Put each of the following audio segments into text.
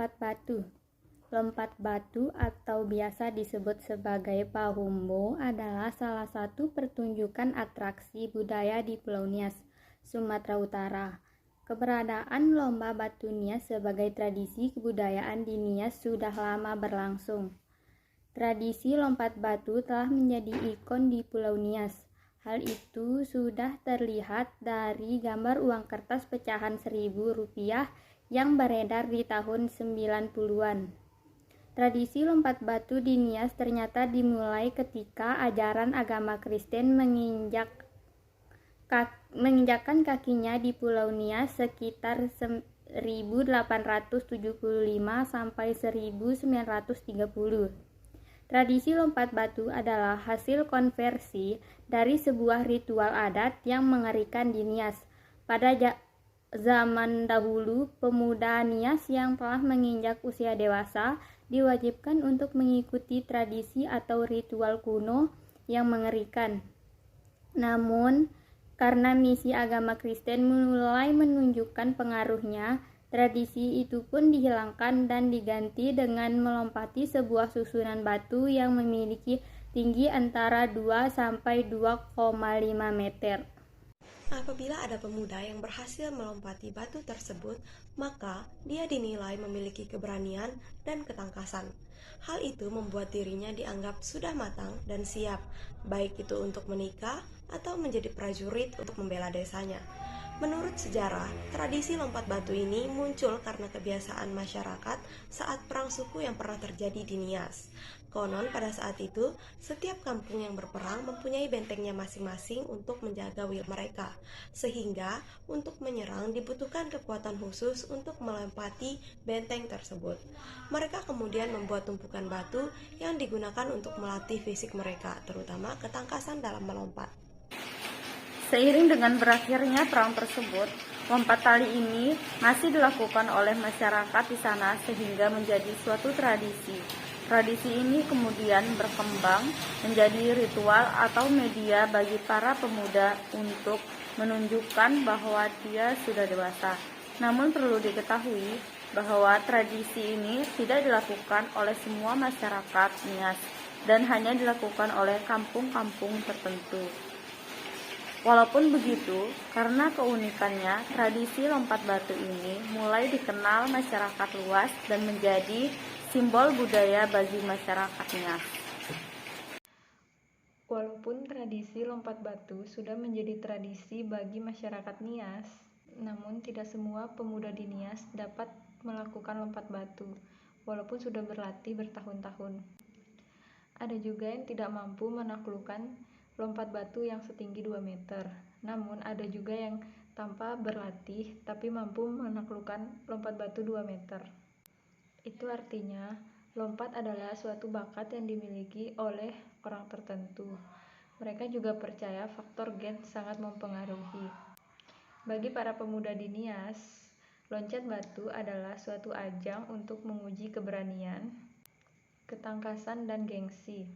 lompat batu. Lompat batu atau biasa disebut sebagai Pahumbo adalah salah satu pertunjukan atraksi budaya di Pulau Nias, Sumatera Utara. Keberadaan lomba batu Nias sebagai tradisi kebudayaan di Nias sudah lama berlangsung. Tradisi lompat batu telah menjadi ikon di Pulau Nias. Hal itu sudah terlihat dari gambar uang kertas pecahan Rp1.000 yang beredar di tahun 90-an. Tradisi lompat batu di Nias ternyata dimulai ketika ajaran agama Kristen menginjakkan kakinya di Pulau Nias sekitar 1875 sampai 1930. Tradisi lompat batu adalah hasil konversi dari sebuah ritual adat yang mengerikan di Nias. Pada zaman dahulu, pemuda Nias yang telah menginjak usia dewasa diwajibkan untuk mengikuti tradisi atau ritual kuno yang mengerikan. Namun, karena misi agama Kristen mulai menunjukkan pengaruhnya, tradisi itu pun dihilangkan dan diganti dengan melompati sebuah susunan batu yang memiliki tinggi antara 2 sampai 2,5 meter. Apabila ada pemuda yang berhasil melompati batu tersebut, maka dia dinilai memiliki keberanian dan ketangkasan. Hal itu membuat dirinya dianggap sudah matang dan siap, baik itu untuk menikah atau menjadi prajurit untuk membela desanya. Menurut sejarah, tradisi lompat batu ini muncul karena kebiasaan masyarakat saat perang suku yang pernah terjadi di Nias. Konon pada saat itu, setiap kampung yang berperang mempunyai bentengnya masing-masing untuk menjaga wilayah mereka, sehingga untuk menyerang dibutuhkan kekuatan khusus untuk melompati benteng tersebut. Mereka kemudian membuat tumpukan batu yang digunakan untuk melatih fisik mereka, terutama ketangkasan dalam melompat. Seiring dengan berakhirnya perang tersebut, lompat tali ini masih dilakukan oleh masyarakat di sana sehingga menjadi suatu tradisi. Tradisi ini kemudian berkembang menjadi ritual atau media bagi para pemuda untuk menunjukkan bahwa dia sudah dewasa. Namun perlu diketahui bahwa tradisi ini tidak dilakukan oleh semua masyarakat Nias dan hanya dilakukan oleh kampung-kampung tertentu. Walaupun begitu, karena keunikannya, tradisi lompat batu ini mulai dikenal masyarakat luas dan menjadi simbol budaya bagi masyarakat Nias. Walaupun tradisi lompat batu sudah menjadi tradisi bagi masyarakat Nias, namun tidak semua pemuda di Nias dapat melakukan lompat batu, walaupun sudah berlatih bertahun-tahun. Ada juga yang tidak mampu menaklukkan lompat batu yang setinggi 2 meter. Namun ada juga yang tanpa berlatih tapi mampu menaklukkan lompat batu 2 meter. Itu artinya lompat adalah suatu bakat yang dimiliki oleh orang tertentu. Mereka juga percaya faktor gen sangat mempengaruhi. Bagi para pemuda di Nias, loncat batu adalah suatu ajang untuk menguji keberanian, ketangkasan, dan gengsi.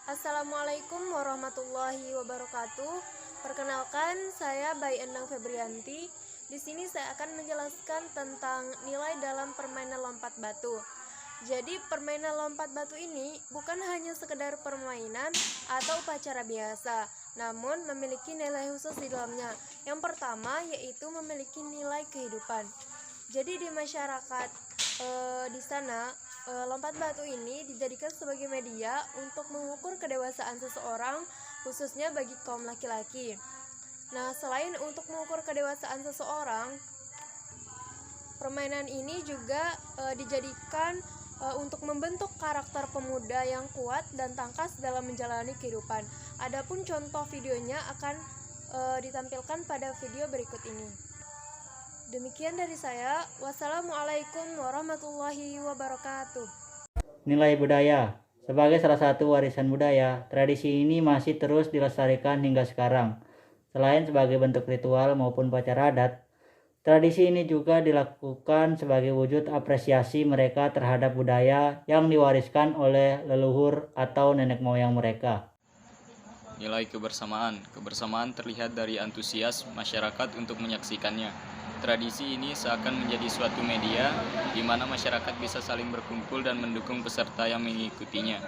Assalamualaikum warahmatullahi wabarakatuh. Perkenalkan, saya Bayi Endang Febrianti. Di sini saya akan menjelaskan tentang nilai dalam permainan lompat batu. Jadi, permainan lompat batu ini bukan hanya sekedar permainan atau upacara biasa, namun memiliki nilai khusus di dalamnya. Yang pertama yaitu memiliki nilai kehidupan. Jadi di masyarakat di sana lompat batu ini dijadikan sebagai media untuk mengukur kedewasaan seseorang, khususnya bagi kaum laki-laki. Nah, selain untuk mengukur kedewasaan seseorang, permainan ini juga dijadikan untuk membentuk karakter pemuda yang kuat dan tangkas dalam menjalani kehidupan. Adapun contoh videonya akan ditampilkan pada video berikut ini. Demikian dari saya. Wassalamualaikum warahmatullahi wabarakatuh. Nilai budaya. Sebagai salah satu warisan budaya, tradisi ini masih terus dilestarikan hingga sekarang. Selain sebagai bentuk ritual maupun upacara adat, tradisi ini juga dilakukan sebagai wujud apresiasi mereka terhadap budaya yang diwariskan oleh leluhur atau nenek moyang mereka. nilai kebersamaan. Kebersamaan terlihat dari antusias masyarakat untuk menyaksikannya. Tradisi ini seakan menjadi suatu media di mana masyarakat bisa saling berkumpul dan mendukung peserta yang mengikutinya.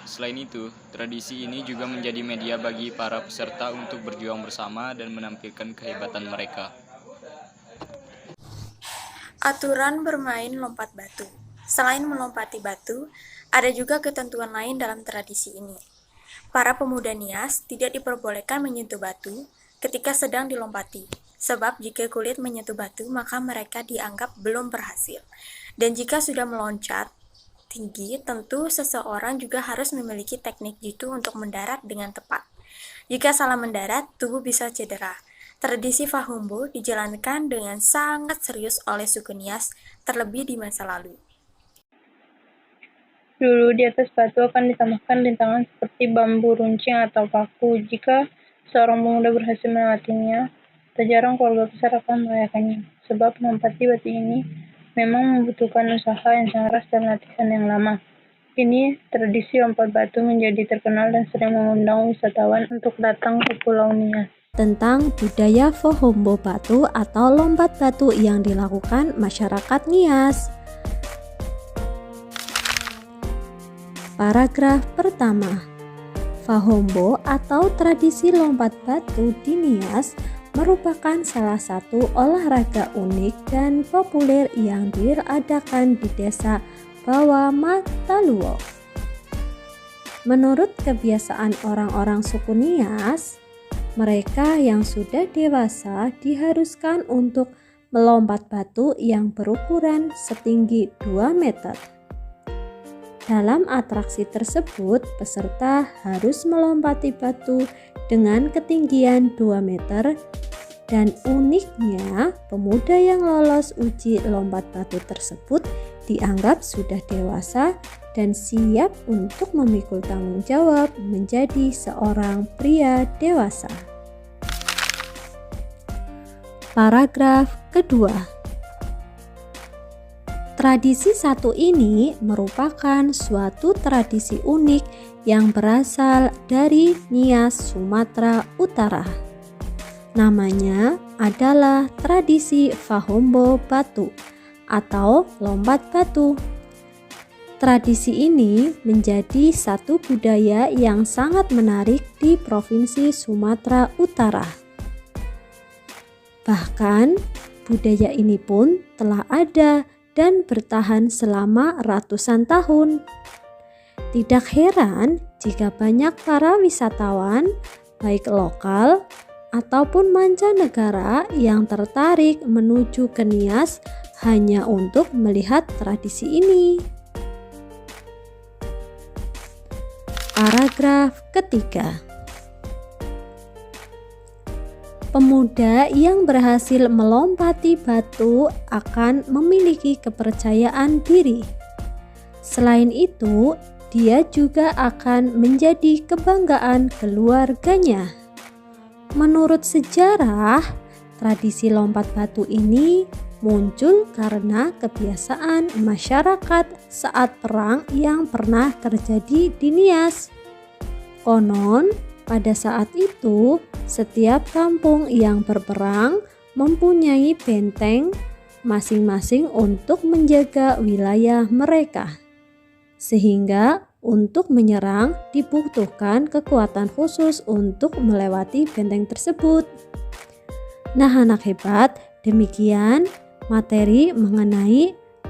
Selain itu, tradisi ini juga menjadi media bagi para peserta untuk berjuang bersama dan menampilkan kehebatan mereka. Aturan bermain lompat batu. Selain melompati batu, ada juga ketentuan lain dalam tradisi ini. Para pemuda Nias tidak diperbolehkan menyentuh batu ketika sedang dilompati, sebab jika kulit menyentuh batu maka mereka dianggap belum berhasil. Dan jika sudah meloncat tinggi, tentu seseorang juga harus memiliki teknik jitu untuk mendarat dengan tepat. Jika salah mendarat, tubuh bisa cedera. Tradisi Fahombo dijalankan dengan sangat serius oleh suku Nias, terlebih di masa lalu. Dulu di atas batu akan ditambahkan rintangan seperti bambu runcing atau paku. Jika seorang pemuda berhasil melewatinya, tak jarang keluarga besar akan merayakannya. Sebab melompati batu ini memang membutuhkan usaha yang sangat keras dan latihan yang lama. Kini, tradisi lompat batu menjadi terkenal dan sering mengundang wisatawan untuk datang ke Pulau Nias. Tentang budaya Fahombo Batu atau lompat batu yang dilakukan masyarakat Nias. Paragraf pertama. Fahombo atau tradisi lompat batu di Nias merupakan salah satu olahraga unik dan populer yang diadakan di desa Bawah Mataluo. Menurut kebiasaan orang-orang suku Nias, mereka yang sudah dewasa diharuskan untuk melompat batu yang berukuran setinggi 2 meter. Dalam atraksi tersebut, peserta harus melompati batu dengan ketinggian 2 meter dan uniknya, pemuda yang lolos uji lompat batu tersebut dianggap sudah dewasa dan siap untuk memikul tanggung jawab menjadi seorang pria dewasa. Paragraf kedua. Tradisi satu ini merupakan suatu tradisi unik yang berasal dari Nias, Sumatera Utara. Namanya adalah tradisi Fahombo Batu atau lompat batu. Tradisi ini menjadi satu budaya yang sangat menarik di Provinsi Sumatera Utara. Bahkan, budaya ini pun telah ada dan bertahan selama ratusan tahun. Tidak heran jika banyak para wisatawan, baik lokal ataupun mancanegara yang tertarik menuju ke Nias hanya untuk melihat tradisi ini. Paragraf ketiga. Pemuda yang berhasil melompati batu akan memiliki kepercayaan diri. Selain itu, dia juga akan menjadi kebanggaan keluarganya. Menurut sejarah, tradisi lompat batu ini muncul karena kebiasaan masyarakat saat perang yang pernah terjadi di Nias. Konon, pada saat itu, setiap kampung yang berperang mempunyai benteng masing-masing untuk menjaga wilayah mereka. Sehingga untuk menyerang dibutuhkan kekuatan khusus untuk melewati benteng tersebut. Nah, anak hebat, demikian materi mengenai